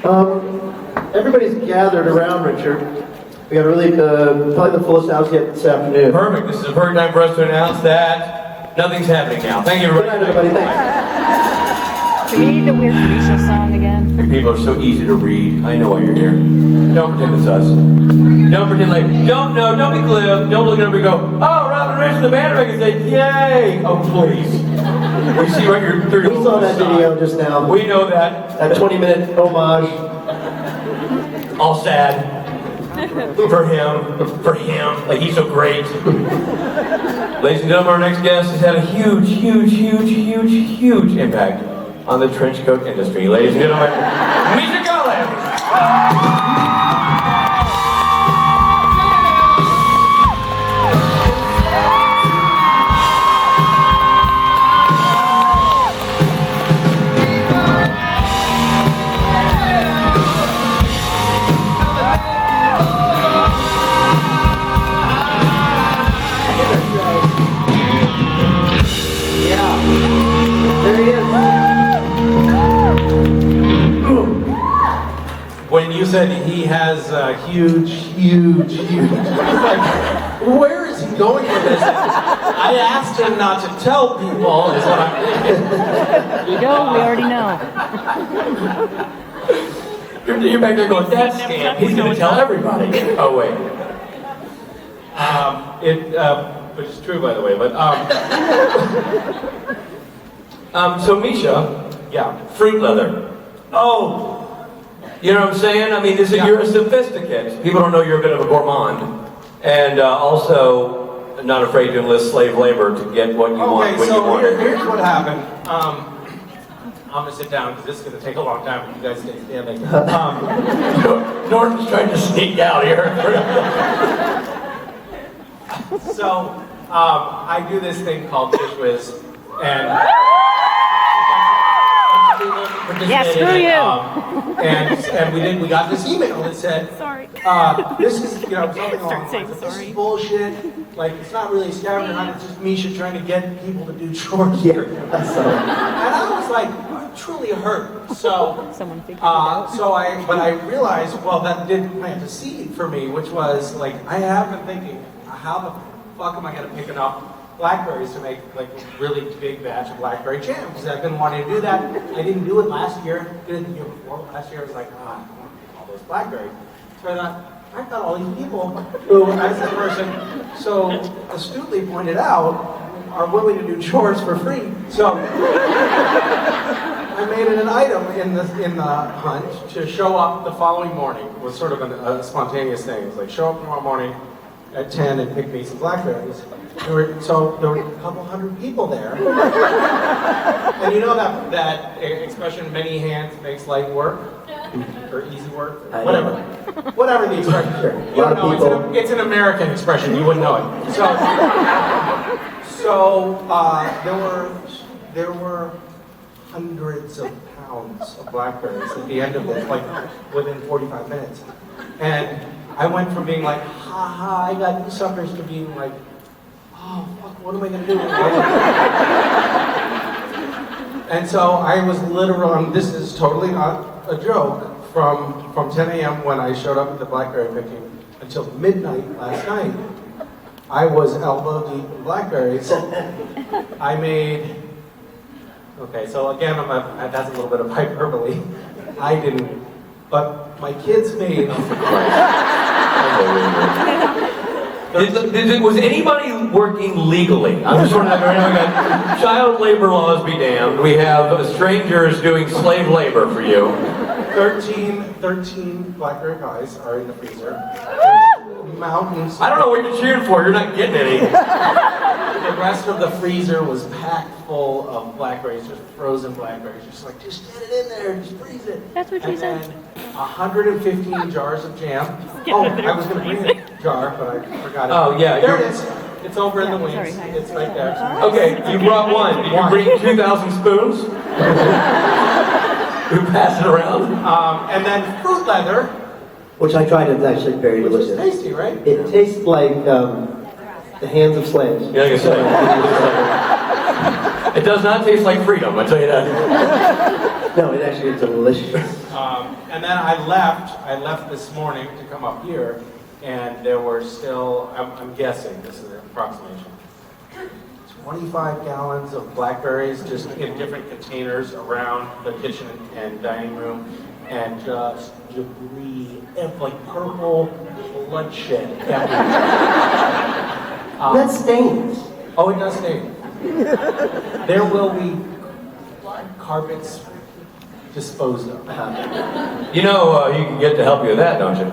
Everybody's gathered around Richard. We got really probably the fullest house yet this afternoon. Perfect. This is a perfect time for us to announce that nothing's happening now. Thank you, everybody. Good night, everybody. Thanks. Do we need the weird Misha song again? You people are so easy to read. I know why you're here. Don't pretend it's us. Don't pretend like, don't be glib. Don't look at them and go, oh, Robin Rich and the band and say, yay. Oh, please. We see what you're through. We saw that video just now. We know that. That 20-minute homage. All sad. For him, like he's so great. Ladies and gentlemen, our next guest has had a huge impact on the trench coat industry. Ladies and gentlemen, Misha. When you said he has huge, like, where is he going with this? I asked him not to tell people, is what I'm thinking. You go, we already know. You're back there going, that's scam. He's going to tell everybody. Oh, wait. Which is true, by the way, but, so Misha, yeah. fruit leather. Oh, You know what I'm saying? I mean, you're a sophisticate. People don't know you're a bit of a gourmand. And also, not afraid to enlist slave labor to get what you want when you want it. Here's what happened. I'm going to sit down because this is going to take a long time if you guys stay standing. Norton's trying to sneak out here. So, I do this thing called Fish Whiz, and Yeah, screw you. And we got this email that said, Sorry. this is, something along the lines of, this sorry. is bullshit. Like, it's not really a scavenger hunt, it's just Misha trying to get people to do chores. Yeah, so. And I was like, truly hurt. So, Someone figured it out. but I realized, well, that did plant a seed for me, which was like, I have been thinking, how the fuck am I going to pick enough blackberries to make like a really big batch of blackberry jam? Because I've been wanting to do that. I didn't do it last year. Did it the year before. Last year I was like, I want all those blackberries. So I thought, I've got all these people who, as the person so astutely pointed out, are willing to do chores for free. So I made it an item in the hunt to show up the following morning. It was sort of a spontaneous thing. It was like, show up tomorrow morning at 10 and pick me some blackberries. There were a couple hundred people there. And you know that expression, many hands makes light work? Or easy work? Or whatever. Whatever the expression is. You don't know, it's an American expression, you wouldn't know it. So there were hundreds of pounds of blackberries at the end of it, like within 45 minutes. And I went from being like, ha ha, I got you suckers, to being like, oh, fuck, what am I going to do? And so I was literally, this is totally not a joke, from 10 a.m. when I showed up at the blackberry picking until midnight last night, I was elbow deep in blackberries. I made, okay, so again, that's a little bit of hyperbole. I didn't, but my kids made. Was anybody working legally? I'm just wondering, right now we got child labor laws be damned. We have strangers doing slave labor for you. 13 blackberry pies are in the freezer. Mountains. I don't know what you're cheering for. You're not getting any. The rest of the freezer was packed full of blackberries, just frozen blackberries. Just like, just get it in there, just freeze it. That's what she said. And then 115 jars of jam. Oh, I was going to bring a jar, but I forgot it. Oh, yeah. There it is. It's over in the wings. Sorry. It's right there. Okay, you brought one. Did you bring 2,000 spoons? Who passed it around? And then fruit leather. Which I tried, it's actually very Which delicious. is tasty, right? It tastes like the hands of slaves. Yeah, like I said. It does not taste like freedom, I tell you that. No, it actually is delicious. And then I left this morning to come up here, and there were still, I'm guessing, this is an approximation, 25 gallons of blackberries just in different containers around the kitchen and dining room, and just debris, and like purple bloodshed everywhere. That stains. Oh, it does stain. There will be carpets disposed of. You know, you can get to help you with that, don't you?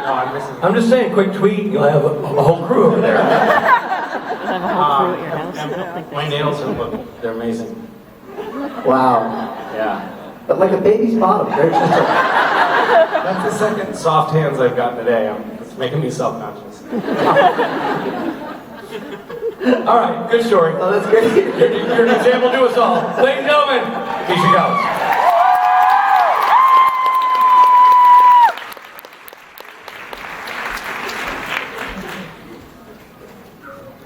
No, I'm missing. I'm just saying, quick tweet, you'll have a whole crew over there. You'll have a whole crew at your house. I don't think My nails they're amazing. Wow. Yeah. But like a baby's bottom, very gentle. That's the second soft hands I've gotten today. It's making me self-conscious. All right, good story. Oh, that's great. You're an example to us all. Ladies and gentlemen, Misha goes.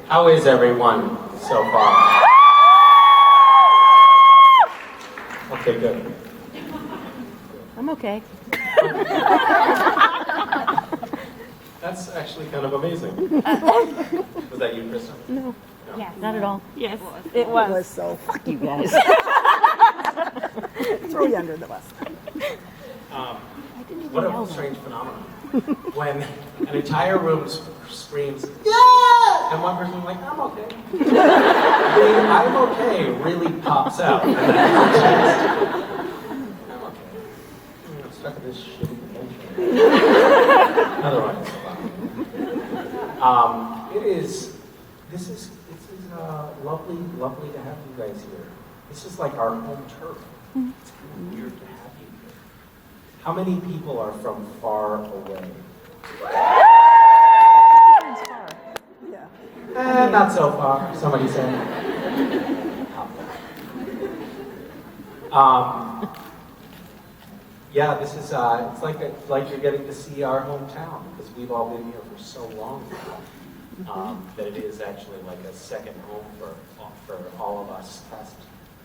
How is everyone so far? Okay, good. I'm okay. That's actually kind of amazing. Was that you, Krista? No. Yeah. Not at all. Yes. It It was was. so. Fuck you guys. Throw you under the bus. What a strange phenomenon. When an entire room screams, yeah! And one person like, I'm okay. The I'm okay really pops out. I'm okay. I'm stuck in this shitty convention. Otherwise, this is lovely to have you guys here. This is like our home turf. It's kind of weird to have you here. How many people are from far away? Yeah. Not so far, somebody said. Yeah, this is, it's like you're getting to see our hometown, because we've all been here for so long now, that it is actually like a second home for all of us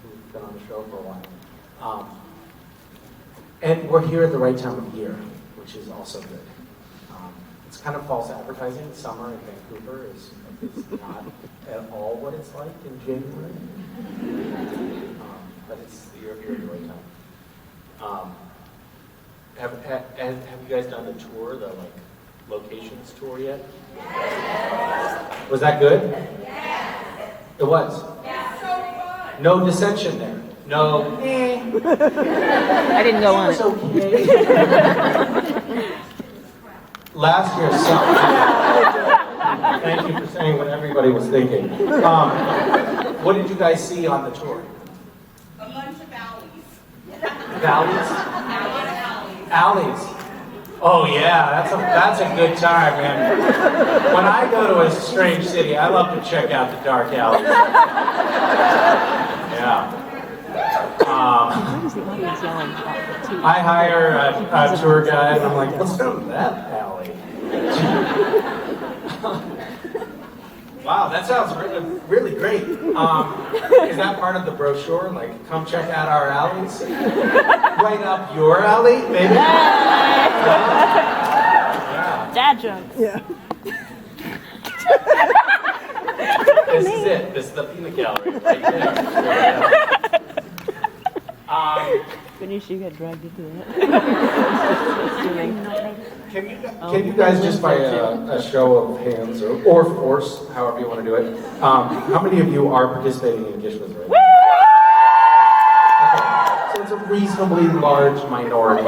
who've been on the show for a while. And we're here at the right time of year, which is also good. It's kind of false advertising. Summer in Vancouver is not at all what it's like in January. But you're here at the right time. Have you guys done the tour, the locations tour yet? Was that good? Yes. It was? Yeah, so fun. No dissension there. No. I didn't go on It it. was okay. Last year sucked. Thank you for saying what everybody was thinking. What did you guys see on the tour? A bunch of valleys. Valleys? Alleys. Oh yeah, that's a good time, man. When I go to a strange city, I love to check out the dark alleys. Yeah. Why is the audience yelling? I hire a tour guide, and I'm like, what's down that alley? Wow, that sounds really great. Is that part of the brochure? Like, come check out our alleys? Right up your alley, maybe? Yeah. Dad jokes. Yeah. This is it. This is the peanut gallery right there. Goodness, you got dragged into that. Can you guys just by a show of hands or force, however you want to do it, how many of you are participating in Gish with right now? Okay, so it's a reasonably large minority.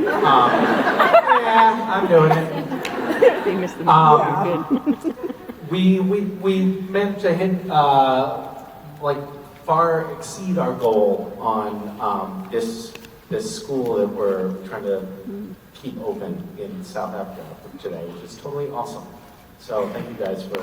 Yeah, I'm doing it. They missed the movie. You're good. We meant to hit far exceed our goal on this school that we're trying to keep open in South Africa today, which is totally awesome. So thank you guys for.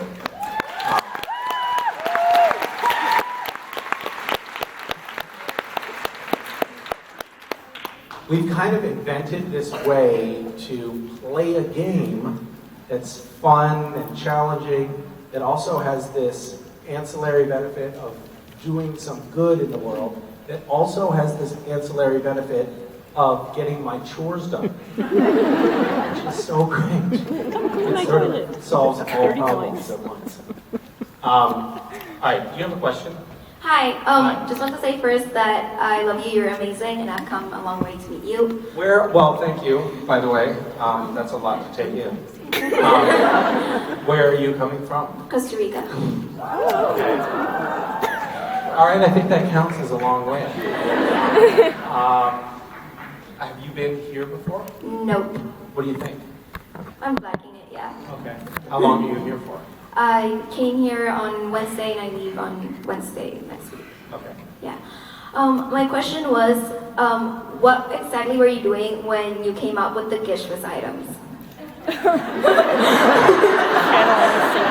We've kind of invented this way to play a game that's fun and challenging, that also has this ancillary benefit of doing some good in the world that also has this ancillary benefit of getting my chores done, which is so great. It sort of solves all problems at once. All right, do you have a question? Hi, Hi. just want to say first that I love you, you're amazing, and I've come a long way to meet you. Well, thank you, by the way. That's a lot to take in. Where are you coming from? Costa Rica. Okay. All right, I think that counts as a long way. Have you been here before? Nope. What do you think? I'm liking it, yeah. Okay. How long are you here for? I came here on Wednesday and I leave on Wednesday next week. Okay. Yeah. My question was, what exactly were you doing when you came up with the Gishwas items?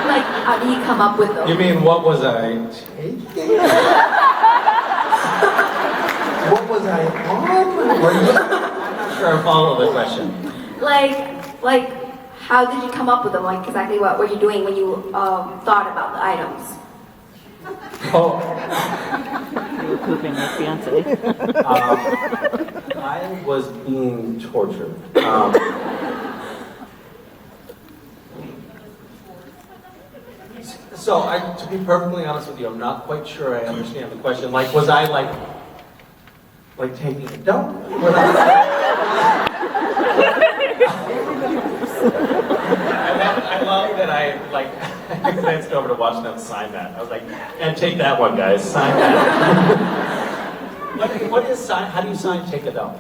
Like, how do you come up with them? You mean what was I taking? What was I on? I'm not sure I follow the question. Like, how did you come up with them? Like, exactly what were you doing when you thought about the items? Oh, You were pooping your fiance. I was being tortured. So, to be perfectly honest with you, I'm not quite sure I understand the question. Like, was I like taking a dump? Was I love that I glanced over to watch them sign that. I was like, and take that one, guys. Sign that. What is sign? How do you sign take a dump?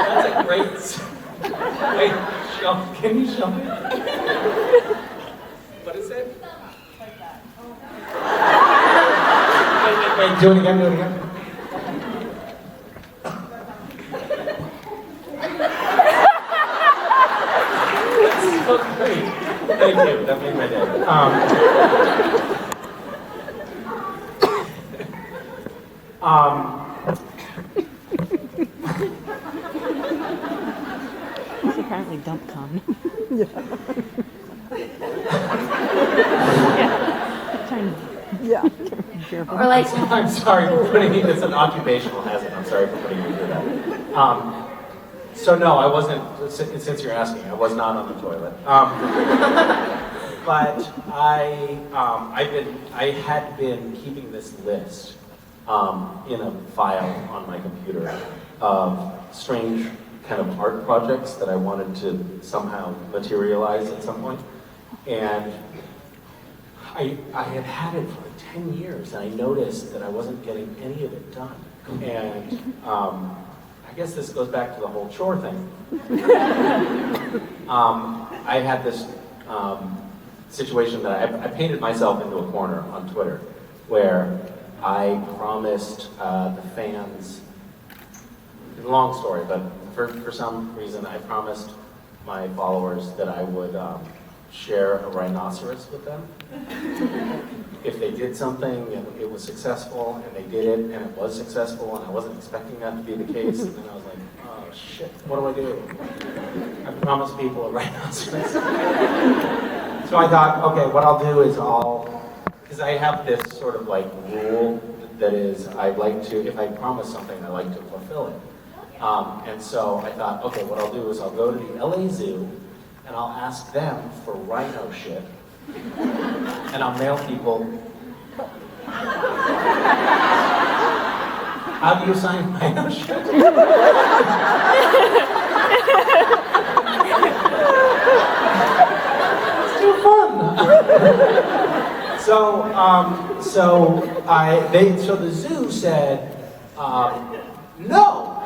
That's a great. Wait, can you show me? What is it? Wait, do it again, That's so great. Thank you, that made my day. It's apparently dump con. Yeah. Yeah. Or like, I'm sorry for putting you, it's an occupational hazard. I'm sorry for putting you through that. So no, I wasn't, since you're asking, I was not on the toilet. But I had been keeping this list in a file on my computer of strange kind of art projects that I wanted to somehow materialize at some point. And I had it for like 10 years, and I noticed that I wasn't getting any of it done. And I guess this goes back to the whole chore thing. I had this situation that I painted myself into a corner on Twitter, where I promised the fans, it's a long story, but for some reason I promised my followers that I would share a rhinoceros with them. If they did something and it was successful, and they did it and it was successful, and I wasn't expecting that to be the case, and then I was like, oh shit, what do I do? I promised people a rhinoceros. So I thought, okay, what I'll do is because I have this sort of like rule that is, I like to, if I promise something, I like to fulfill it. And so I thought, okay, what I'll do is I'll go to the LA Zoo and I'll ask them for rhino shit. And I'll mail people. How do you sign rhino shit? It's too fun. So the zoo said, no.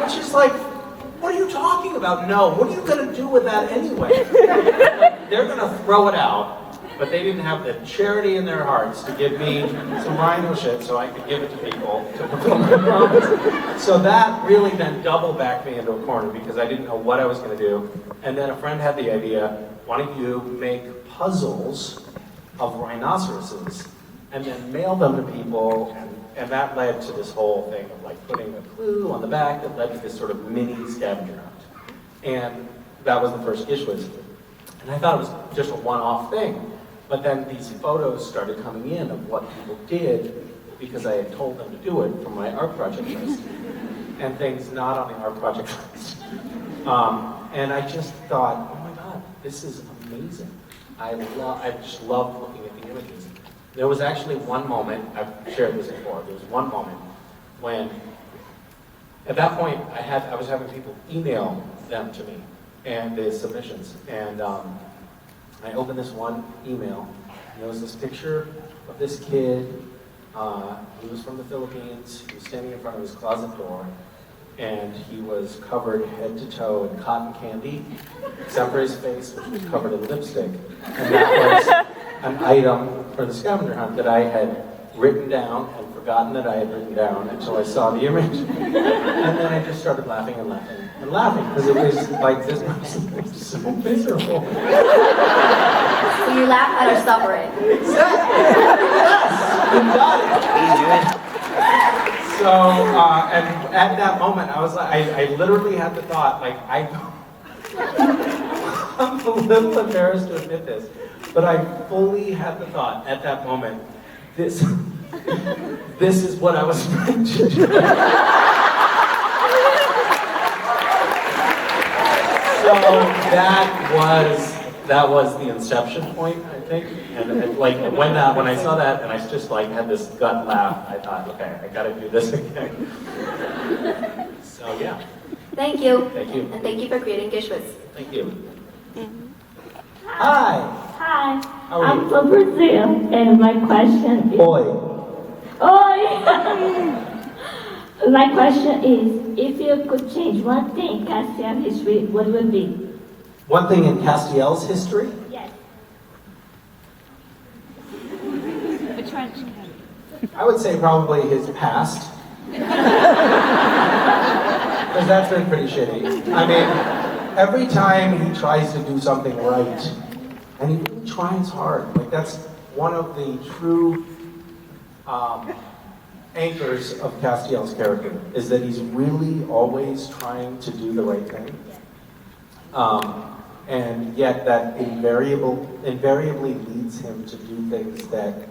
Which is like, what are you talking about? No. What are you going to do with that anyway? They're going to throw it out, but they didn't have the charity in their hearts to give me some rhino shit so I could give it to people to fulfill my promise. So that really then double backed me into a corner because I didn't know what I was going to do. And then a friend had the idea, why don't you make puzzles of rhinoceroses and then mail them to people, and that led to this whole thing of like putting a clue on the back that led to this sort of mini scavenger hunt. And that was the first Gishwas. And I thought it was just a one-off thing. But then these photos started coming in of what people did because I had told them to do it from my art project list. And things not on the art project list. And I just thought, oh my God, this is amazing. I just love looking at the images. There was actually one moment, I've shared this before, there was one moment when, at that point, I was having people email them to me, and the submissions. And I opened this one email, and there was this picture of this kid. He was from the Philippines. He was standing in front of his closet door, and he was covered head to toe in cotton candy, except for his face, which was covered in lipstick. And that was an item for the scavenger hunt that I had written down and forgotten that I had written down until I saw the image. And then I just started laughing and laughing and laughing, because it was like, this person was so miserable. So you laugh at our suffering. Exactly. Yes, you got it. So, and at that moment, I was like, I literally had the thought, like, I'm a little embarrassed to admit this, but I fully had the thought at that moment, this is what I was meant to do. So that was the inception point, I think. And like when I saw that, and I just like had this gut laugh, I thought, okay, I got to do this again. So yeah. Thank you. Thank you. And thank you for creating Gishwas. Thank you. Hi. Hi, How are I'm you? from Brazil, and my question is... Oi. Oi! My question is, if you could change one thing in Castiel history, what would it be? One thing in Castiel's history? Yes. Which one? I would say probably his past. Because that's been pretty shitty. I mean, every time he tries to do something right, and he really tries hard. Like, that's one of the true anchors of Castiel's character, is that he's really always trying to do the right thing. And yet that invariably leads him to do things that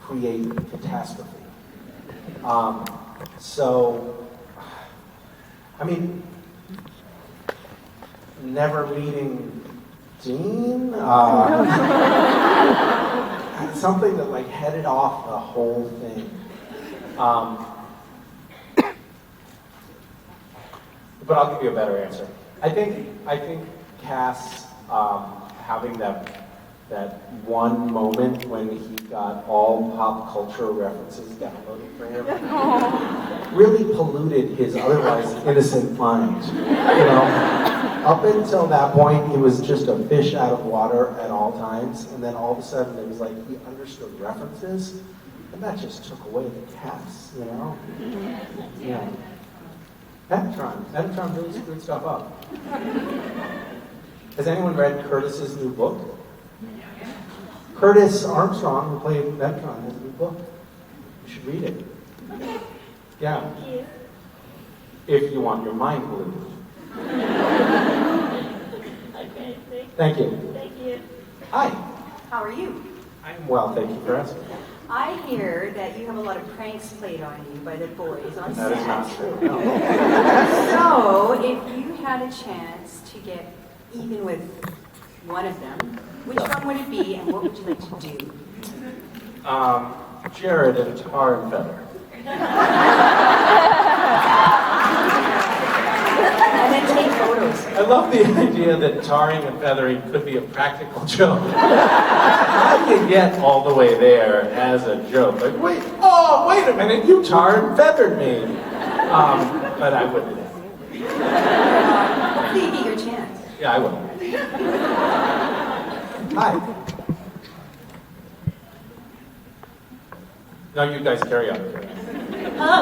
create catastrophe. So, I mean, never meeting Dean, something that like headed off the whole thing. But I'll give you a better answer. I think Cass having that one moment when he got all pop culture references downloaded for him really polluted his otherwise innocent mind. You know, up until that point, he was just a fish out of water at all times, and then all of a sudden it was like he understood references, and that just took away the Cass, you know? Yeah. Metatron really screwed stuff up. Has anyone read Curtis's new book? Curtis Armstrong, who played Metatron, has a new book. You should read it. Yeah. Thank you. If you want your mind glued. Okay, Thank you. thank you. Hi. How are you? I'm well, thank you for asking. I hear that you have a lot of pranks played on you by the boys on That is not set. true, no. So, if you had a chance to get even with one of them, which one would it be and what would you like to do? Jared and Tar and Feather. And then take photos. I love the idea that tarring and feathering could be a practical joke. I can get all the way there as a joke. Like, wait a minute, you tar and feathered me. But I wouldn't. Hopefully you get your chance. Yeah, I will. Hi. No, you guys carry on. Hello.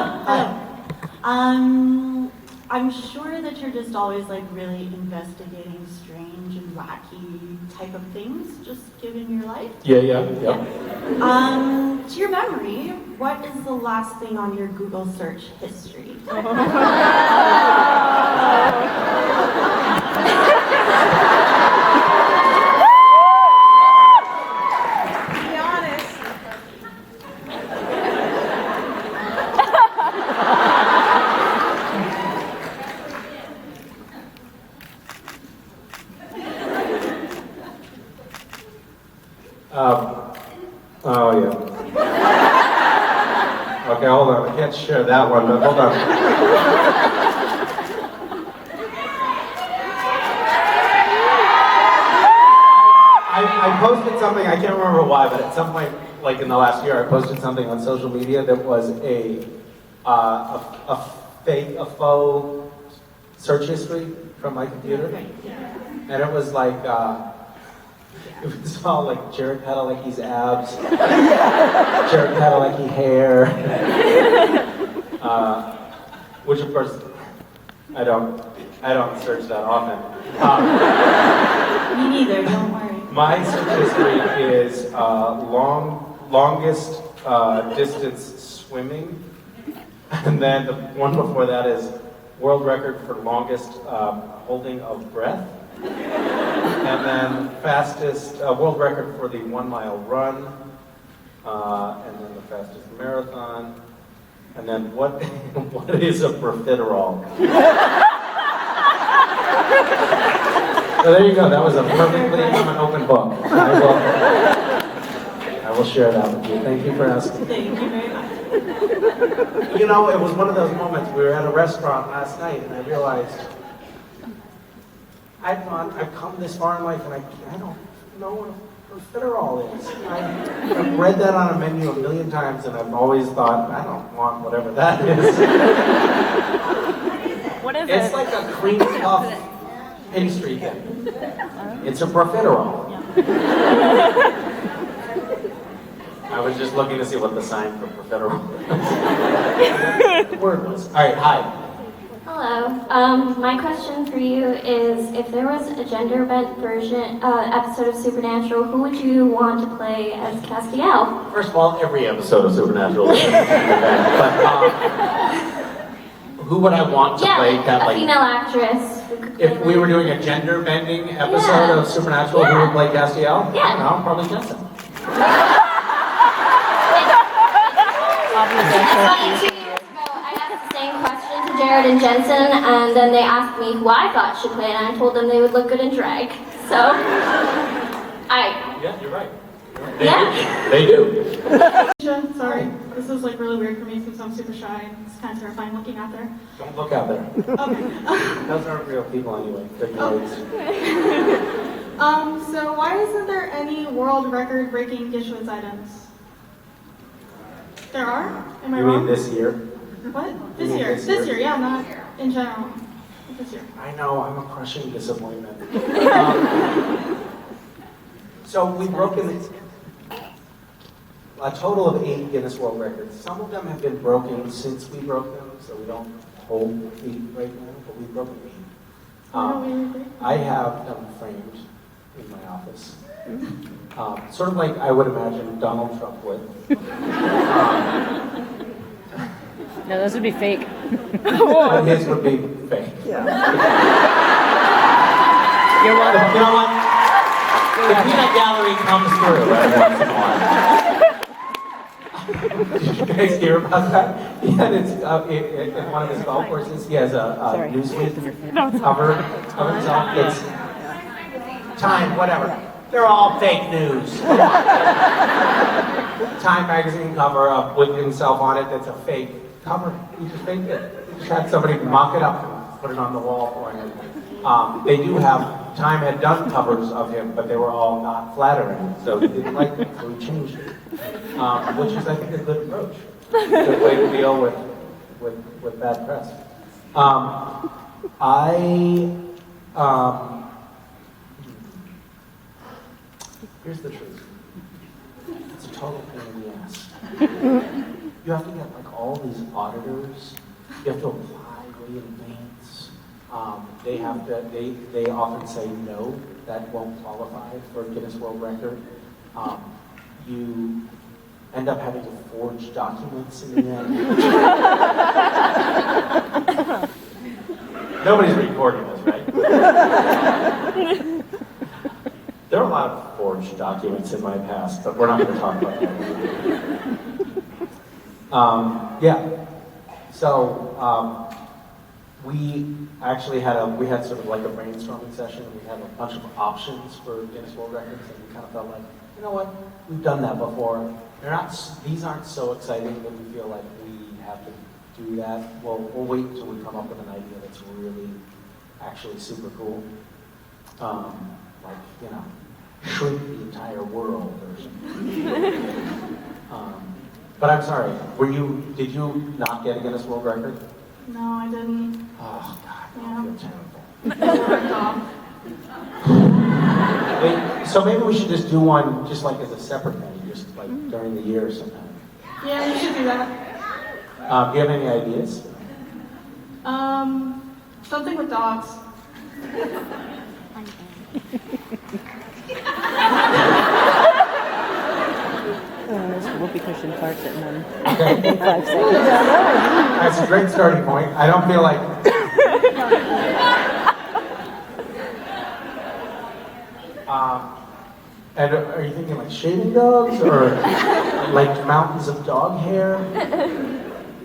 I'm sure that you're just always like really investigating strange and wacky type of things, just given your life. Yeah. To your memory, what is the last thing on your Google search history? Okay, hold on. I can't share that one, but hold on. I posted something, I can't remember why, but at some point, like in the last year, I posted something on social media that was a faux search history from my computer. And it was like, it was all like Jared Padalecki's abs, Jared Padalecki hair, which of course, I don't search that often. Me neither, don't worry. My search history is longest distance swimming, and then the one before that is world record for longest holding of breath, and then fastest world record for the 1 mile run, and then the fastest marathon, and then what is a profiterole? So there you go. That was a perfectly, I'm an open book. I will share that with you. Thank you for asking. Thank you very much. You know, it was one of those moments. We were at a restaurant last night, and I realized I've come this far in life, and I don't know what a profiterole is. I've read that on a menu a million times, and I've always thought, I don't want whatever that is. What is It's it? like a cream puff pastry thing. It's a profiterole. I was just looking to see what the sign for profiterole word was. All right, hi. Hello. My question for you is, if there was a gender bent version episode of Supernatural, who would you want to play as Castiel? First of all, every episode of Supernatural is but who would I want to play that? A Like, female actress. if we were doing a gender bending episode of Supernatural, who would play Castiel? Yeah. No, probably Jensen. It's funny, 2 years ago, I asked the same question to Jared and Jensen, and then they asked me who I thought should play, and I told them they would look good in drag. So, Yeah, you're right. Yeah. They do. Misha, sorry, this is like really weird for me since I'm super shy. It's kind of terrifying looking out there. Don't look out there. Okay. Those aren't real people anyway. They're noise. So why isn't there any world record breaking dish lids items? There are? Am I You wrong? mean this year? What? You This mean year. this This year? year, yeah, not in general. This year. I know, I'm a crushing disappointment. So we've broken a total of 8 Guinness World Records. Some of them have been broken since we broke them, so we don't hold 8 right now, but we've broken 8. I have them framed in my office. Sort of like I would imagine Donald Trump would. No, those would be fake. But his would be fake. You're But welcome. you know what? The peanut gallery comes through every once in a while. Did you guys hear about that? He had his, in one of his golf courses, he has a newsweek cover of himself. It's Time, whatever. They're all fake news. Time magazine cover with himself on it, that's a fake cover. He just faked it. He just had somebody mock it up and put it on the wall for him. They do have, Time had done covers of him, but they were all not flattering, so he didn't like them, so he changed it. Which is, I think, a good approach. Good way to deal with bad press. Here's the truth. It's a total pain in the ass. You have to get like all these auditors. You have to apply way in advance. They often say no, that won't qualify for Guinness World Record. You end up having to forge documents in the end. Nobody's recording this, right? There are a lot of forged documents in my past, but we're not going to talk about that. So we actually had sort of like a brainstorming session, and we had a bunch of options for Guinness World Records, and we kind of felt like, you know what, we've done that before. these aren't so exciting that we feel like we have to do that. Well, we'll wait until we come up with an idea that's really, actually super cool. Like, you know, shrink the entire world or something. But I'm sorry, did you not get a Guinness World Record? No, I didn't. Oh, God, Yeah. I feel terrible. Wait, so maybe we should just do one just like as a separate thing, just like during the year or sometime. Yeah, you should do that. Do you have any ideas? Something with dogs. Whoopee cushion farts at 1. Okay. 5 seconds. That's a great starting point. I don't feel like... and are you thinking like shaving dogs or like mountains of dog hair?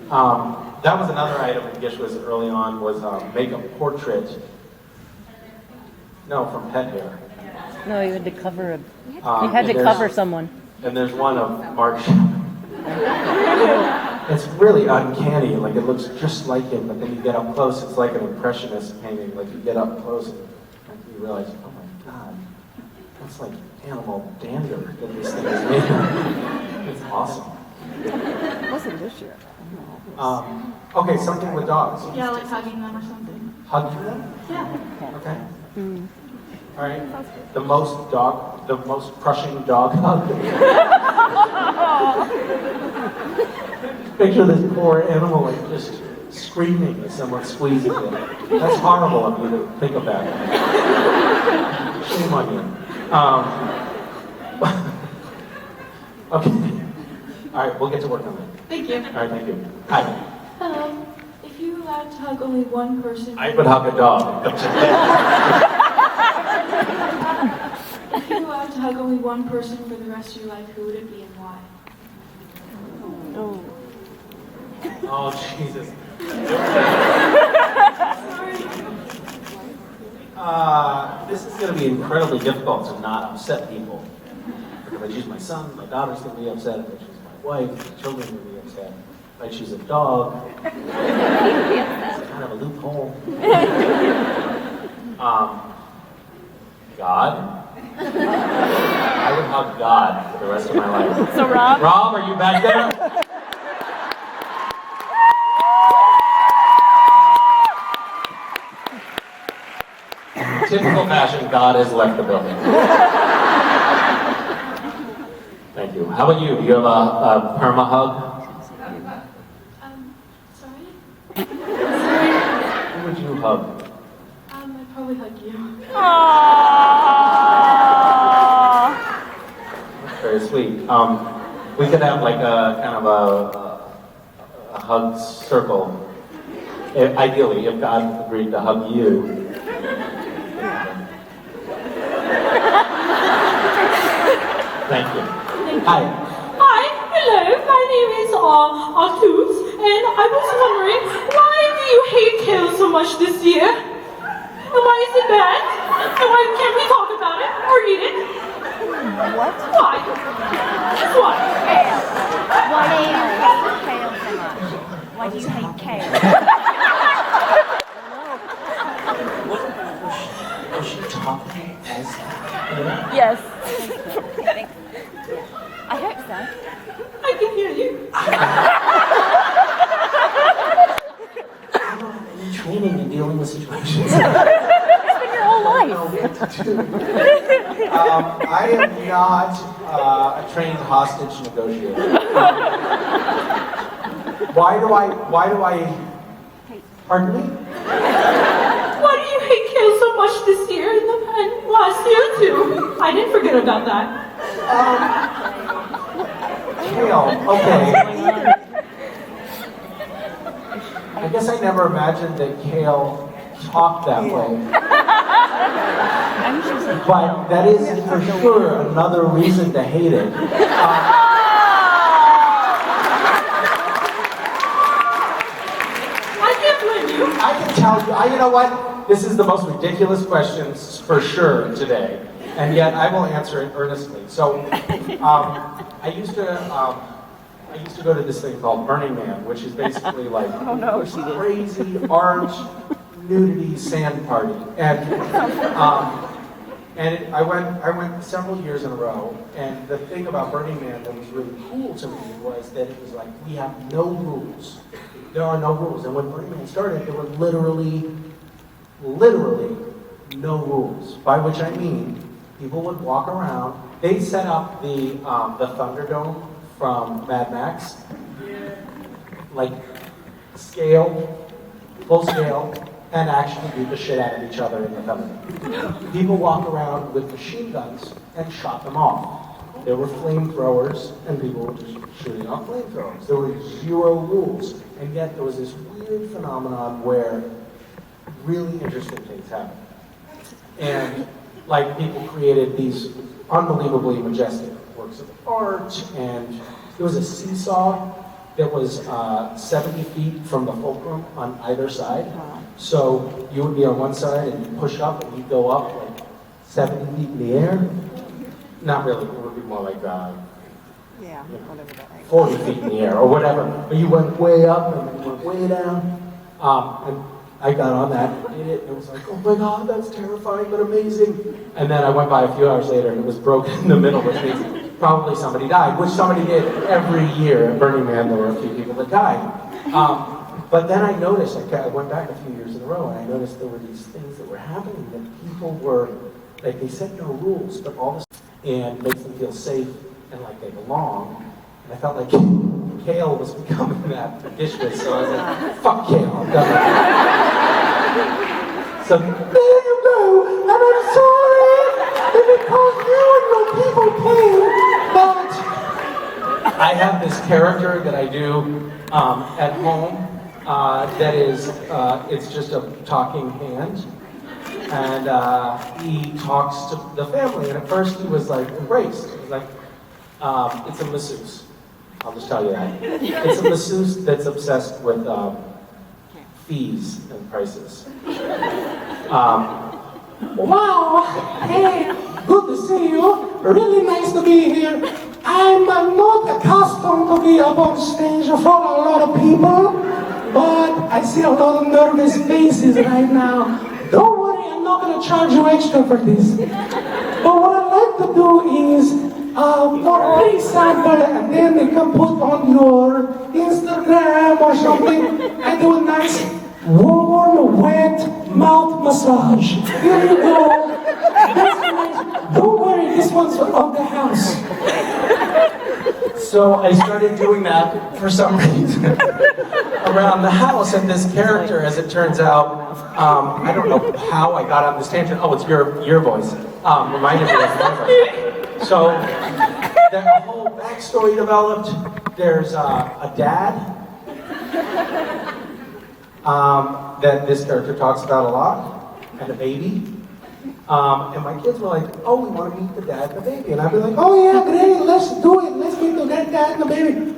That was another item that Gish was early on, was make a portrait. No, from pet hair. No, you had to cover someone. And there's one of Mark. It's really uncanny. Like it looks just like him, but then you get up close, it's like an impressionist painting. Like you get up close and you realize, oh my God, that's like animal dander that this thing is made of. It's awesome. It wasn't this year. Okay, something with dogs. Yeah, like hugging them or something. Hugging them? Yeah. Okay. All right. The most crushing dog hug. Picture this poor animal like just screaming as someone squeezes it. That's horrible of you to think of that. Shame on you. Okay. All right, we'll get to work on that. Thank you. All right, thank you. Hi. If you were allowed to hug only one person... I would hug a dog. If you were allowed to hug only one person for the rest of your life, who would it be and why? Oh, Jesus. This is going to be incredibly difficult to not upset people. If I choose my son, my daughter's going to be upset. If I choose my wife, my children will be upset. If I choose a dog, it's kind of a loophole. God? I would hug God for the rest of my life. So Rob? Rob, are you back there? Typical fashion, God has left the building. Thank you. How about you? Do you have a perma hug? Sorry? Who would you hug? I'd probably hug you. That's very sweet. We could have like a kind of a hug circle. Ideally, if God agreed to hug you. Thank you. Hi. Hi, hello, my name is Artus, and I was wondering, why do you hate kale so much this year? And why is it bad? And why can't we talk about it or eat it? What? Why? Just why? Why do you hate kale so much? Why do you hate kale? Was she talking as Yes. I hope so. I can hear you. I don't have any training in dealing with situations. It's been your whole I life. don't know what to do. I am not a trained hostage negotiator. Why do I, pardon me? Why do you hate kale so much this year and last year too? I didn't forget about that. Kale, okay. I guess I never imagined that kale talked that way. But that is for sure another reason to hate it. I can't blame you. I can tell you, you know what? This is the most ridiculous questions for sure today. And yet I will answer it earnestly. So, I used to go to this thing called Burning Man, which is basically like crazy art, nudity, sand party. And I went several years in a row, and the thing about Burning Man that was really cool to me was that it was like, we have no rules. There are no rules. And when Burning Man started, there were literally no rules. By which I mean, people would walk around. They set up the Thunderdome from Mad Max, like full scale, and actually beat the shit out of each other in the Thunderdome. People walked around with machine guns and shot them off. There were flamethrowers, and people were just shooting off flamethrowers. There were zero rules, and yet there was this weird phenomenon where really interesting things happened. And like people created these unbelievably majestic works of art, and there was a seesaw that was 70 feet from the fulcrum on either side. So you would be on one side and you push up and you go up like 70 feet in the air. Not really, it would be more like 40 feet in the air or whatever. But you went way up and then you went way down. And I got on that and did it, and it was like, oh my God, that's terrifying but amazing. And then I went by a few hours later and it was broken in the middle, which means probably somebody died, which somebody did every year at Burning Man. There were a few people that died. But then I noticed, I went back a few years in a row, and I noticed there were these things that were happening that people were, like they set no rules, but all this, and makes them feel safe and like they belong. And I felt like kale was becoming that dish list, so I was like, fuck kale, I'm done with it. So there you go, and I'm sorry if it caused you and your people pain, but I have this character that I do at home that is, it's just a talking hand, and he talks to the family, and at first he was like embraced. He was like, it's a masseuse. I'll just tell you that. It's a masseuse that's obsessed with fees and prices. Wow, hey, good to see you. Really nice to be here. I'm not accustomed to be up on stage in front of a lot of people, but I see a lot of nervous faces right now. Don't worry, I'm not going to charge you extra for this. But what I'd like to do is for a free sample, and then they can put on your Instagram or something. I do a nice warm, wet mouth massage. Here you go. That's nice. Don't worry, this one's on the house. So I started doing that for some reason around the house, and this character, as it turns out, I don't know how I got on this tangent. Oh, it's your voice. Reminded me of my voice. So a whole backstory developed. There's a dad that this character talks about a lot, and a baby. And my kids were like, oh, we want to meet the dad and the baby. And I'd be like, oh yeah, great, let's do it. Let's meet the dad and the baby.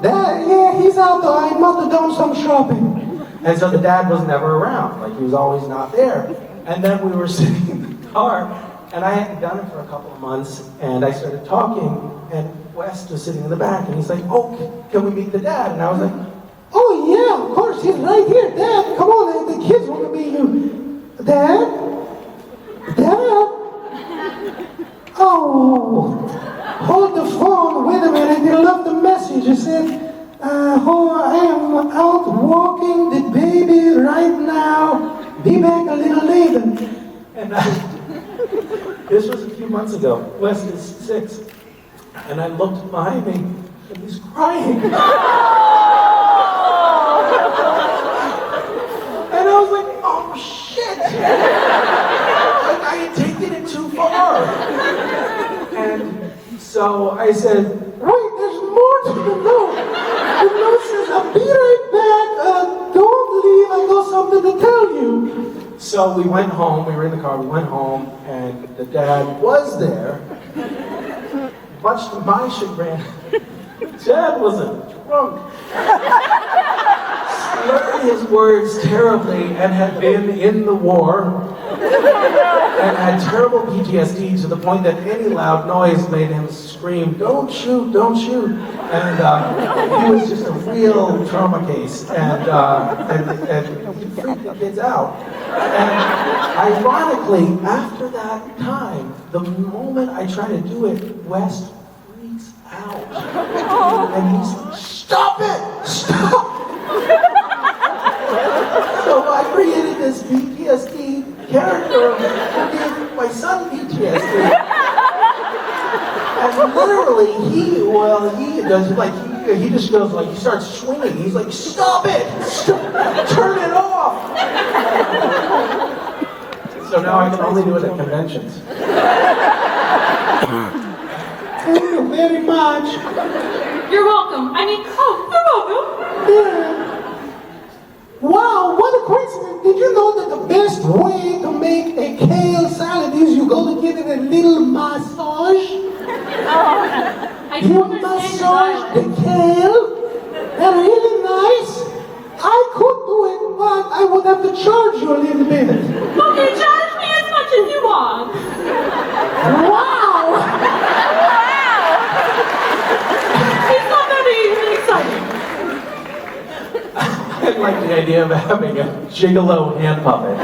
Dad, yeah, he's out there. I must have done some shopping. And so the dad was never around. Like, he was always not there. And then we were sitting in the car, and I hadn't done it for a couple of months, and I started talking, and Wes was sitting in the back, and he's like, oh, can we meet the dad? And I was like, oh yeah, of course, he's right here. Dad, come on, the kids want to meet you. Dad? Oh, hold the phone, wait a minute, they left the message. It said, I am out walking the baby right now. Be back a little later. And this was a few months ago. Wes is 6. And I looked behind me, and he's crying. And I was like, oh shit! Like, I had taken it too far. And so I said, wait, there's more to the note. The note says, I'll be right back. Don't leave, I got something to tell you. So we went home, we were in the car, we went home, and the dad was there. Much to my chagrin, Dad was a drunk. Slurred his words terribly and had been in the war and had terrible PTSD to the point that any loud noise made him scream, "Don't shoot, don't shoot." And he was just a real trauma case, and he freaked the kids out. And ironically, after that time, the moment I try to do it, Wes freaks out. And he's like, "Stop it! Stop!" So I created this PTSD character who gave my son PTSD. And literally, he does like, he just goes like, he starts swinging. He's like, "Stop it! Stop. Turn it off!" So now I can only do it at conventions. Thank you very much. You're welcome. You're welcome. Yeah. Wow, what a coincidence. Did you know that the best way to make a kale salad is you go to give it a little massage? You massage the kale? They're really nice. I could do it, but I would have to charge you a little bit. Okay, charge me as much as you want. Wow! It's not very exciting. I like the idea of having a gigolo hand puppet.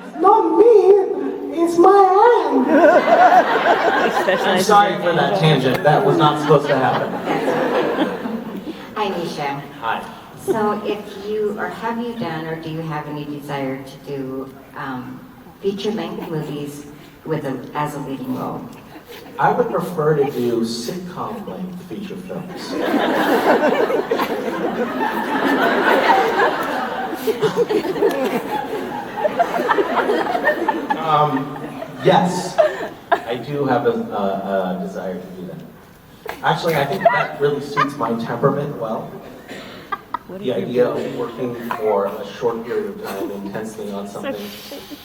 It's not me, it's my hand. I'm sorry for that tangent. That was not supposed to happen. Hi, Misha. Hi. So if you, or have you done, or do you have any desire to do feature-length movies as a leading role? I would prefer to do sitcom-length feature films. Yes, I do have a desire to do that. Actually, I think that really suits my temperament well. The idea of working for a short period of time intensely on something,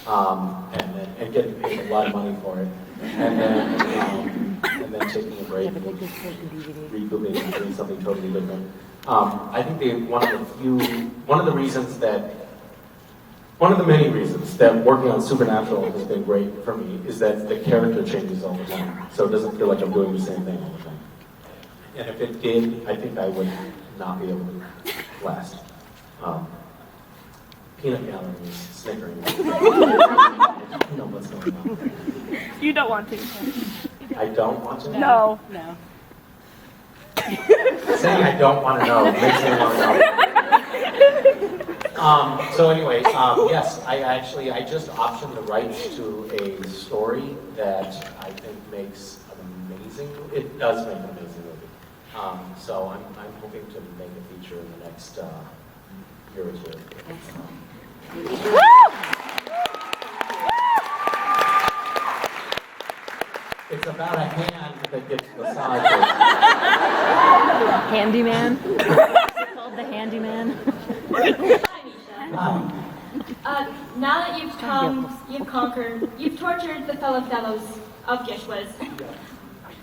and getting paid a lot of money for it, and then taking a break, and recouping and doing something totally different. I think one of the many reasons that working on Supernatural has been great for me is that the character changes all the time, so it doesn't feel like I'm doing the same thing all the time. And if it did, I think I would not be able to last. Peanut galleries, snickering. You know what's going on. You don't want to. I don't want to know? No. No. Saying I don't want to know makes me want to know. So anyway, yes, I just optioned the rights to a story that I think makes an amazing, it does make an amazing movie. So I'm hoping to make a feature in the next year or two. It's about a hand that gets massages. Handyman? It's called the Handyman. Now that you've conquered, you've tortured the fellows of Gishwas.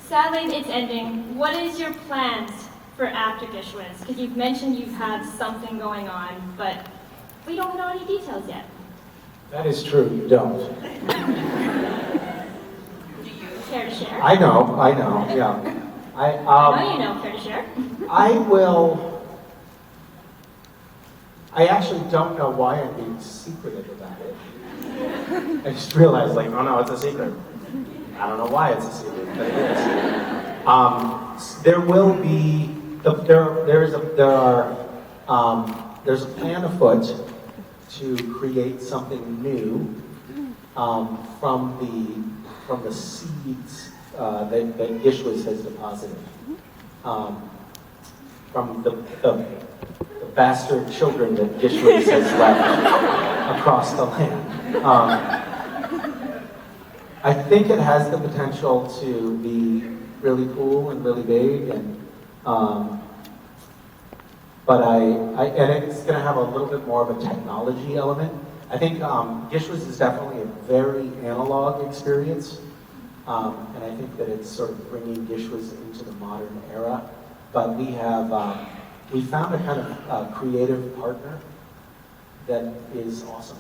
Sadly, it's ending. What is your plans for after Gishwas? Because you've mentioned you have something going on, but we don't know any details yet. That is true, you don't. Care to share? I know, yeah. I know you know. Care to share? I actually don't know why I'm being secretive about it. I just realized, like, oh no, it's a secret. I don't know why it's a secret, but it is. There will be, there's a plan afoot to create something new from the seeds that Gishwas has deposited. From the bastard children that Gishwas has left across the land. I think it has the potential to be really cool and really big, and it's going to have a little bit more of a technology element. I think Gishwas is definitely a very analog experience, and I think that it's sort of bringing Gishwas into the modern era. But we found a kind of creative partner that is awesome.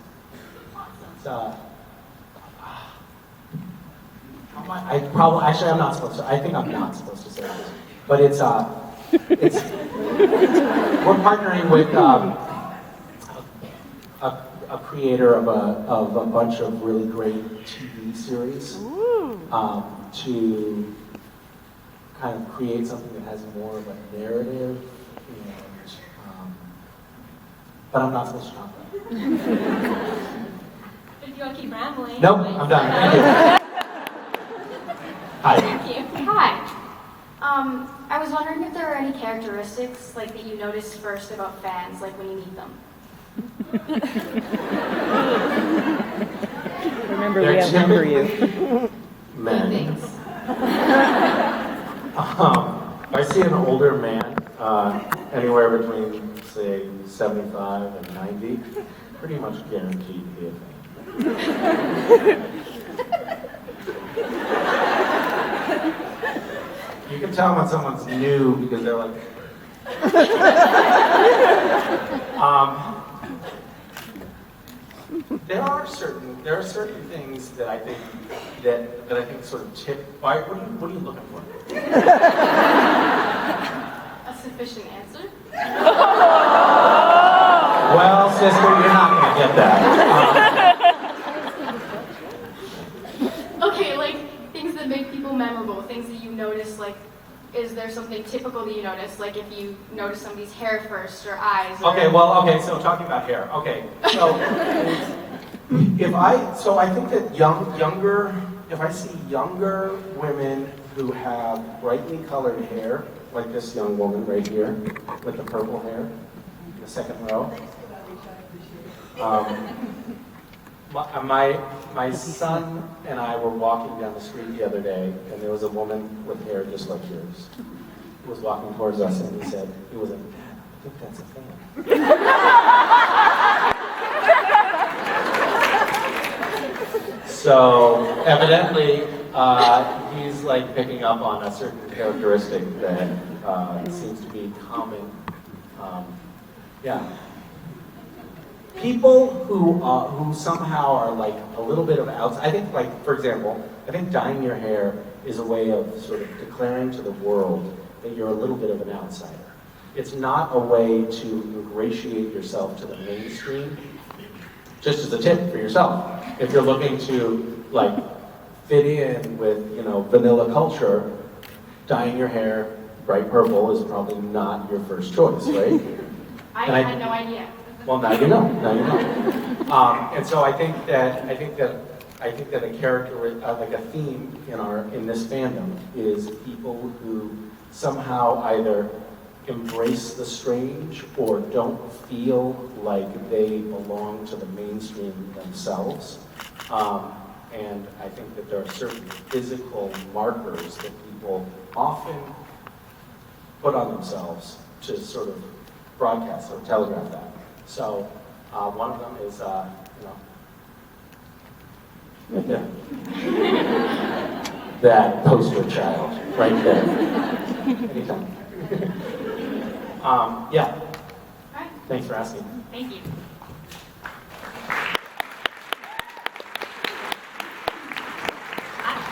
It's, actually, I'm not supposed to. I think I'm not supposed to say this, but it's we're partnering with a creator of a bunch of really great TV series to kind of create something that has more of a narrative, but I'm not supposed to talk about it. If you want to keep rambling. Nope, I'm done. Thank you. Hi. Thank you. Hi. I was wondering if there are any characteristics like that you notice first about fans, like when you meet them. Remember, we outnumber you. Men. If I see an older man, anywhere between, say, 75 and 90, pretty much guaranteed to be a fan. You can tell when someone's new because they're like, there are certain things that I think sort of tip. What are you looking for? A sufficient answer? Well, sister, you're not going to get that. Okay, like things that make people memorable, things that you notice, like, is there something typical that you notice? Like if you notice somebody's hair first or eyes? Or... Okay, so talking about hair. Okay, so I think that if I see younger women who have brightly colored hair, like this young woman right here with the purple hair, in the second row. My son and I were walking down the street the other day, and there was a woman with hair just like yours who was walking towards us, and he said, "I think that's a fan." So evidently, he's like picking up on a certain characteristic that seems to be common. People who somehow are like a little bit of outside. I think, like, for example, I think dyeing your hair is a way of sort of declaring to the world that you're a little bit of an outsider. It's not a way to ingratiate yourself to the mainstream. Just as a tip for yourself, if you're looking to like fit in with vanilla culture, dyeing your hair bright purple is probably not your first choice, right? I had no idea. Well, now you know. And so I think that a character, like a theme in this fandom, is people who somehow either embrace the strange or don't feel like they belong to the mainstream themselves. And I think that there are certain physical markers that people often put on themselves to sort of broadcast or telegraph that. So one of them is, that poster child right there. Anytime. Yeah. Right. Thanks for asking. Thank you.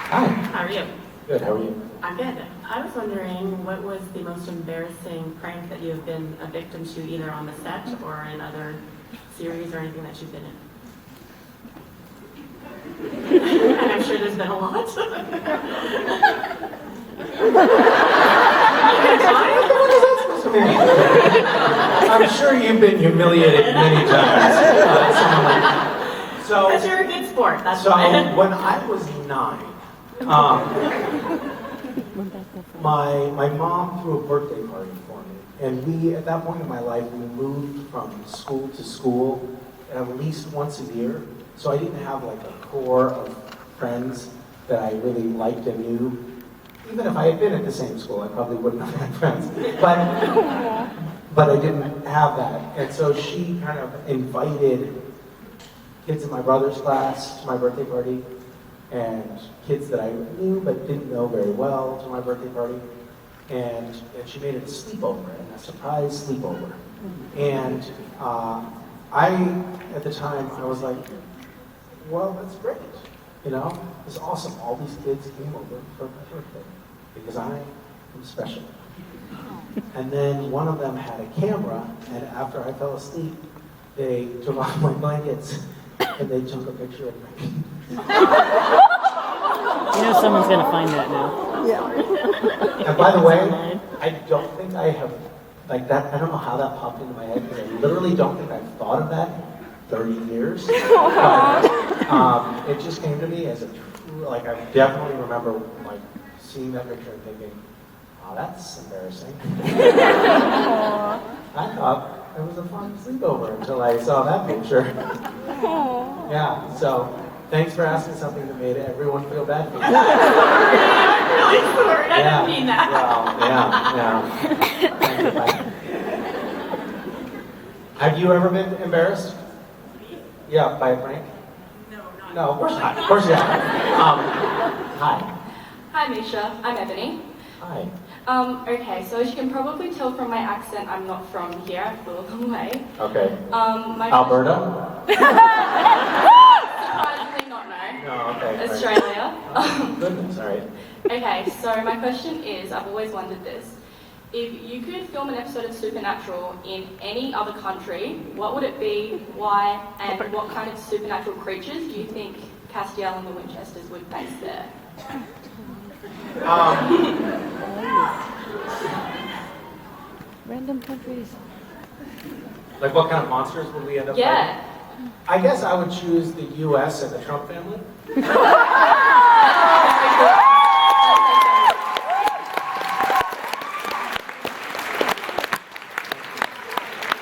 Hi. How are you? Good, how are you? I'm good. I was wondering what was the most embarrassing prank that you have been a victim to either on the set or in other series or anything that you've been in? And I'm sure there's been a lot. I'm sure you've been humiliated many times. But you're a good sport, that's so why. When I was 9, my mom threw a birthday party for me. And we, at that point in my life, we moved from school to school at least once a year. So I didn't have like a core of friends that I really liked and knew. Even if I had been at the same school, I probably wouldn't have had friends. But I didn't have that. And so she kind of invited kids in my brother's class to my birthday party, and kids that I knew but didn't know very well to my birthday party. And she made it a sleepover, a surprise sleepover. And at the time, I was like, well, that's great. You know, it's awesome. All these kids came over for my birthday because I am special. And then one of them had a camera, and after I fell asleep, they took off my blankets and they took a picture of me. You know someone's gonna find that now. Yeah. And by the way, I don't think I have, like that, I don't know how that popped into my head, because I literally don't think I've thought of that in 30 years. But it just came to me as a true, like I definitely remember like seeing that picture and thinking, oh, that's embarrassing. I thought it was a fun sleepover until I saw that picture. Yeah, so thanks for asking something that made everyone feel bad for me. I'm really sorry, I didn't mean that. Well, yeah. Have you ever been embarrassed? Yeah, by a prank? No, of course not. Of course not. Hi. Hi, Misha. I'm Ebony. Hi. Okay, so as you can probably tell from my accent, I'm not from here. I flew a long way. Okay. My Alberta? Surprisingly not, no. No, okay. Australia. Oh, goodness, all right. Okay, so my question is, I've always wondered this. If you could film an episode of Supernatural in any other country, what would it be, why, and what kind of supernatural creatures do you think Castiel and the Winchesters would face there? Random countries. Like what kind of monsters would we end up Yeah. fighting? I guess I would choose the U.S. and the Trump family.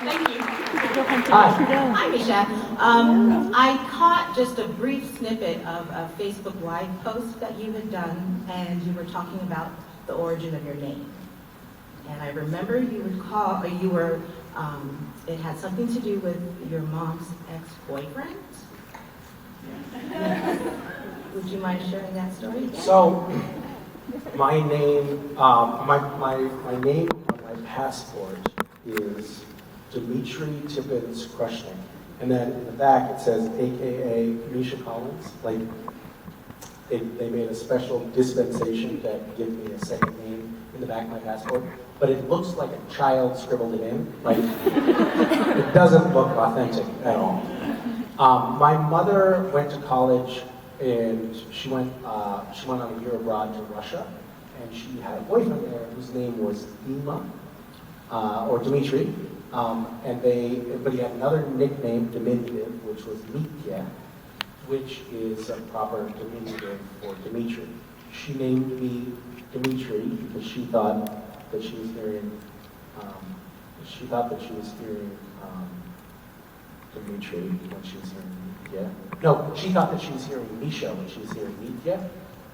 Thank you. Hi, Misha. I caught just a brief snippet of a Facebook Live post that you had done, and you were talking about the origin of your name. And I remember it had something to do with your mom's ex-boyfriend. Would you mind sharing that story again? So, my name, my name on my passport is Dmitry Tippins Krushnik. And then in the back it says AKA Misha Collins. Like, they made a special dispensation to give me a second name in the back of my passport. But it looks like a child scribbled it in. Like, it doesn't look authentic at all. My mother went to college and she went on a year abroad to Russia. And she had a boyfriend there whose name was Dima, or Dmitry. But he had another nickname, diminutive, which was Mitya, which is a proper diminutive for Dmitry. She named me Dmitry because she thought that she was hearing, Dmitry when she was hearing Mitya. No, she thought that she was hearing Misha when she was hearing Mitya,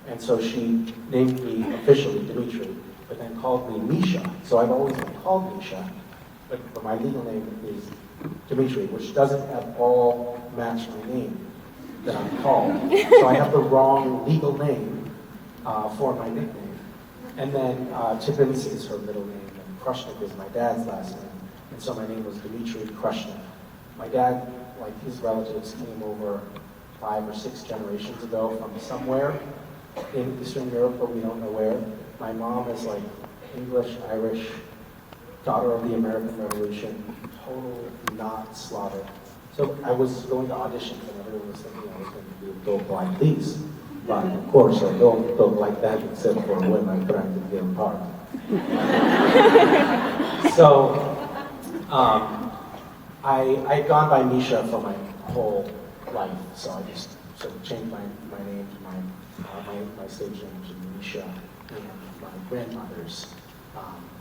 and so she named me officially Dmitry, but then called me Misha. So I've always been called Misha. But my legal name is Dmitry, which doesn't at all match my name that I'm called. So I have the wrong legal name for my nickname. And then Tippins is her middle name, and Krushnik is my dad's last name. And so my name was Dmitry Krushnik. My dad, like his relatives, came over 5 or 6 generations ago from somewhere in Eastern Europe, but we don't know where. My mom is like English, Irish, daughter of the American Revolution, total not Slavic. So I was going to auditions and everyone was thinking I was going to be dope like these. But of course I don't look like that except for when I'm trying to get apart. So I'd gone by Misha for my whole life, so I just sort of changed my name to my stage name to Misha and my grandmother's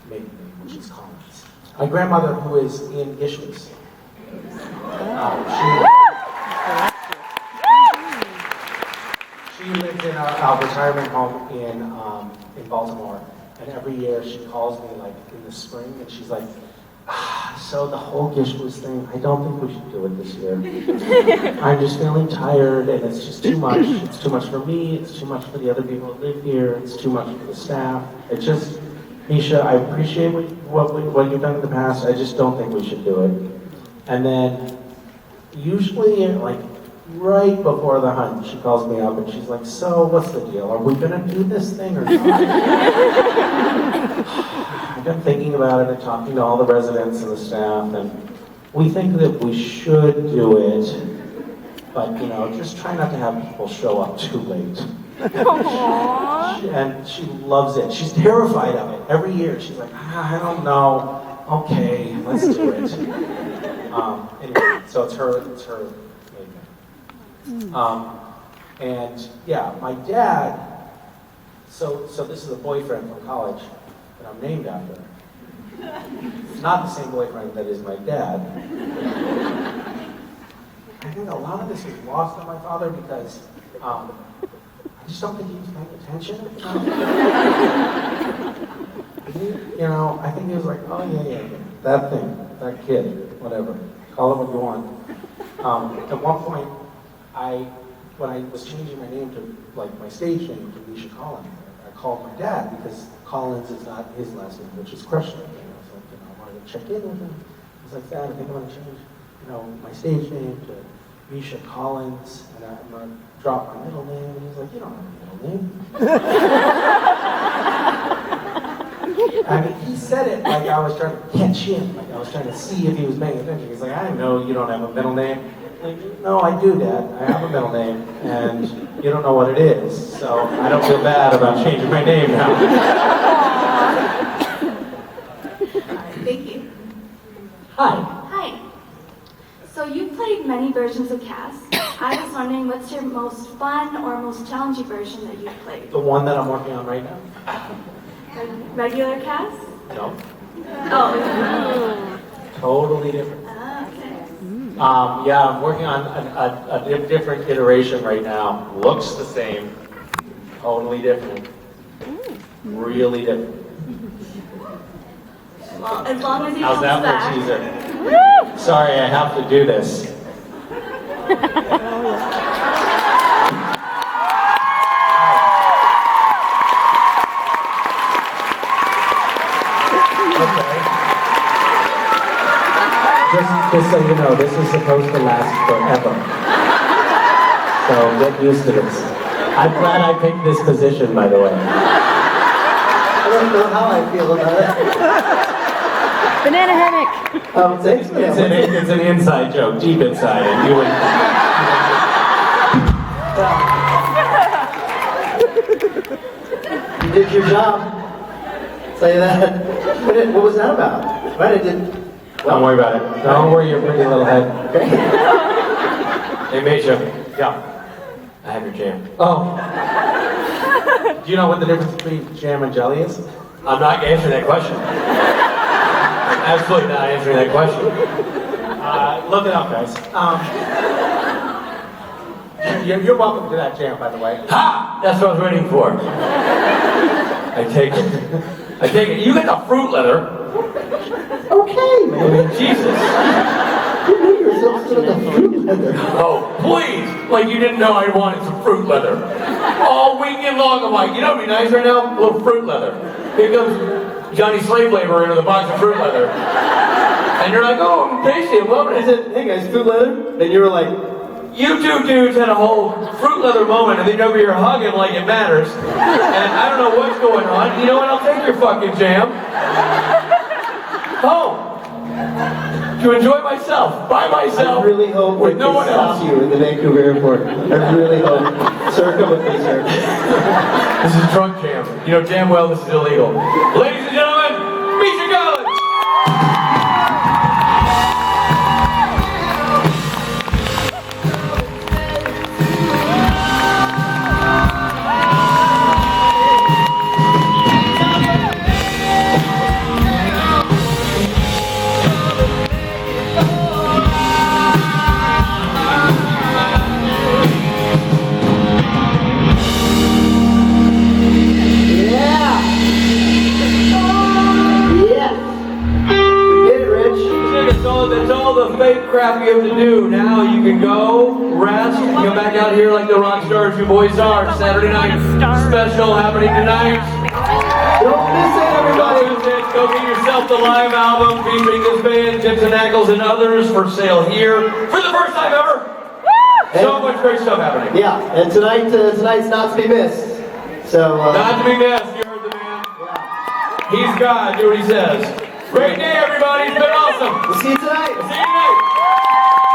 maiden name, which is Collins. My grandmother, who is in Ishmael, she lives in our retirement home in Baltimore, and every year she calls me like in the spring, and she's like, so the whole Gishwas thing, I don't think we should do it this year. I'm just feeling tired, and it's just too much. It's too much for me, it's too much for the other people that live here, it's too much for the staff. It just, Misha, I appreciate what you've done in the past, I just don't think we should do it. And then usually like right before the hunt, she calls me up and she's like, so what's the deal? Are we gonna do this thing or not? I've been thinking about it and talking to all the residents and the staff, and we think that we should do it, but just try not to have people show up too late. And she loves it. She's terrified of it. Every year she's like, I don't know. Okay, let's do it. Anyway, so it's her maiden. And yeah, my dad, so this is a boyfriend from college that I'm named after. It's not the same boyfriend that is my dad. I think a lot of this was lost on my father because I just don't think he was paying attention. I think he was like, oh yeah, that thing, that kid, whatever, call it what you want. At one point, when I was changing my name to, like, my stage name to Misha Collins, I called my dad because Collins is not his last name, which is Christian. I was like, I wanted to check in with him. I was like, Dad, I think I'm going to change, my stage name to Misha Collins, and I'm going to drop my middle name. And he's like, you don't have a middle name. I mean, he said it like I was trying to catch him, like I was trying to see if he was paying attention. He's like, I know you don't have a middle name. Like, no, I do, Dad. I have a middle name, and you don't know what it is, so I don't feel bad about changing my name now. Thank you. Hi. Hi. So you've played many versions of Cass. I was wondering, what's your most fun or most challenging version that you've played? The one that I'm working on right now? Regular Cass? No. Oh. Totally different. Okay. Yeah, I'm working on a different iteration right now. Looks the same, totally different, really different. Well, as long as he How's comes that back. for a teaser? Sorry, I have to do this. Just so you know, this is supposed to last forever. So get used to this. I'm glad I picked this position, by the way. I don't know how I feel about it. Banana hammock. Thanks, man. It's an inside joke, deep inside, and you would... You did your job. Say that. What was that about? Right, I did. Don't worry about it. Don't worry your pretty little head. Okay. Hey, Misha. Yeah. I have your jam. Oh. Do you know what the difference between jam and jelly is? I'm not answering that question. I'm absolutely not answering that question. Look it up, guys. You're welcome to that jam, by the way. Ha! That's what I was waiting for. I take it. I take it. You get the fruit leather. Okay, man. Jesus. You knew yourself to the fruit leather. Oh, please. Like you didn't know I wanted some fruit leather. All weekend long, I'm like, it'd be nice right now? A little fruit leather. Here comes Johnny Slave Labor into the box of fruit leather. And you're like, oh, I'm tasty, I'm loving it. I said, hey guys, fruit leather? And you were like, you two dudes had a whole fruit leather moment, and then over here hugging like it matters. And I don't know what's going on. You know what? I'll take your fucking jam. Home. To enjoy myself, by myself. I really hope with they no one stop else. you in the Vancouver airport. I really hope. Sir, come with me, sir. This is drunk jam. You know damn well this is illegal. Ladies and gentlemen, Misha Collins! That's all the fake crap you have to do. Now you can go, rest, come back out here like the rock stars you boys are. Saturday night special happening tonight. Don't miss it, everybody. Go get yourself the live album featuring this band, Tips and Ackles, and others for sale here for the first time ever. So much great stuff happening. Yeah, and tonight's not to be missed. So not to be missed. You heard the man. Yeah. He's God. Do what he says. Great day, everybody. It's been awesome. We'll see you tonight. See you tonight.